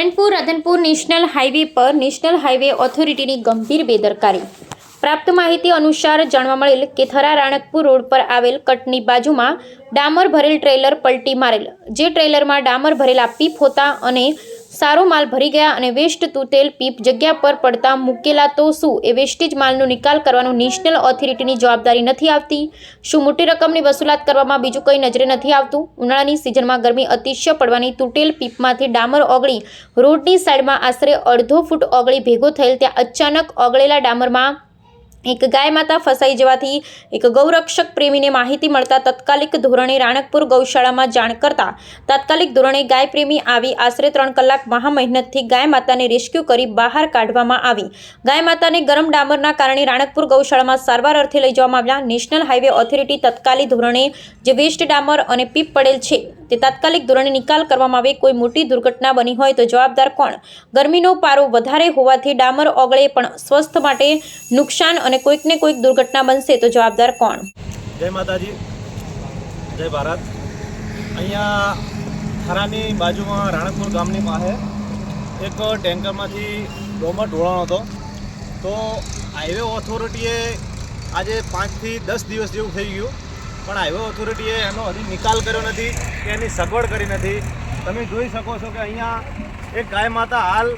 નારાયણપુર-રાધનપુર national highway પર national highway ઓથોરિટીની ગંભીર બેદરકારી। પ્રાપ્ત માહિતી અનુસાર જાણવા મળેલ કે થરા-રાણકપુર રોડ પર આવેલ કટની બાજુમાં ડામર ભરેલ ટ્રેલર પલટી મારેલ, જે ટ્રેલરમાં ડામર ભરેલા પીપ હોતા અને સારો માલ ભરી ગયા અને વેસ્ટ તૂટેલ પીપ જગ્યા પર પડતા મૂકેલા, તો શું એ વેસ્ટેજ માલનો નિકાલ કરવાનું નેશનલ ઓથોરિટીની જવાબદારી નથી આવતી? શું મોટી રકમની વસૂલાત કરવામાં બીજું કંઈ નજરે નથી આવતું? ઉનાળાની સિઝનમાં ગરમી અતિશય પડવાની તૂટેલ પીપમાંથી ડામર ઓગળી રોડની સાઈડમાં આશરે અડધો ફૂટ ઓગળી ભેગો થયેલ, ત્યાં અચાનક ઓગળેલા ડામરમાં એક ગાય માતા ફસાઈ જવાથી એક ગૌરક્ષક પ્રેમીને માહિતી મળતા તાત્કાલિક ધોરણે રાણકપુર ગૌશાળામાં જાણ કરતા તાત્કાલિક ધોરણે ગાય પ્રેમી આવી આશરે 3 કલાક મહા મહેનતથી ગાય માતાને રેસ્ક્યુ કરી બહાર કાઢવામાં આવી। ગાય માતાને ગરમ ડામરના કારણે રાણકપુર ગૌશાળામાં સારવાર અર્થે લઈ જવામાં આવ્યા। નેશનલ હાઈવે ઓથોરિટી તાત્કાલિક ધોરણે જે વેસ્ટ ડામર અને પીપ પડેલ છે તે તાત્કાલિક ધોરણે નિકાલ કરવામાં આવે। કોઈ મોટી દુર્ઘટના બની હોય તો જવાબદાર કોણ? ગરમીનો પારો વધારે હોવાથી ડામર ઓગળે પણ સ્વાસ્થ્ય માટે નુકસાન અને કોઈકને કોઈક દુર્ઘટના બનશે તો જવાબદાર કોણ? જય માતાજી, જય ભારત। અહીંયા થરાની બાજુમાં રાણકપુર ગામની પાસે એક ટેન્કરમાંથી ડોમર ઢોળાણો હતો, તો હાઈવે ઓથોરિટીએ આજે 5 થી 10 દિવસ જેવું થઈ ગયું, પણ હાઈવે ઓથોરિટીએ એનો હજી નિકાલ કર્યો નથી કે એની સગવડ કરી નથી। તમે જોઈ શકો છો કે અહીંયા એક ગાય માતા હાલ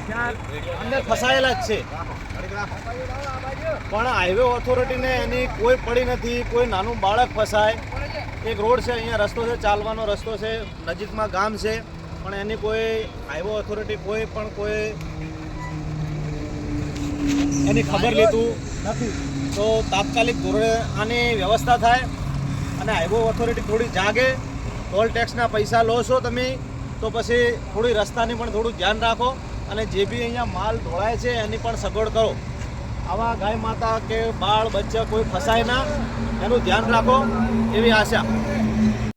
ત્યાં અંદર ફસાયેલા જ છે, પણ હાઈવે ઓથોરિટીને એની કોઈ પડી નથી। કોઈ નાનું બાળક ફસાય, એક રોડ છે, અહીંયા રસ્તો છે, ચાલવાનો રસ્તો છે, નજીકમાં ગામ છે, પણ એની કોઈ હાઈવે ઓથોરિટી કોઈ એની ખબર લેતું નથી। તો તાત્કાલિક ધોરણે આની વ્યવસ્થા થાય અને હાઈવે ઓથોરિટી થોડી જાગે। ટોલ ટેક્સના પૈસા લો છો તમે, તો પછી થોડી રસ્તાની પણ થોડું ધ્યાન રાખો અને જે બી અહીંયા માલ ઢોળાય છે એની પણ સગવડ કરો। આવા ગાય માતા કે બાળ બચ્ચા કોઈ ફસાય ના, એનું ધ્યાન રાખો એવી આશા।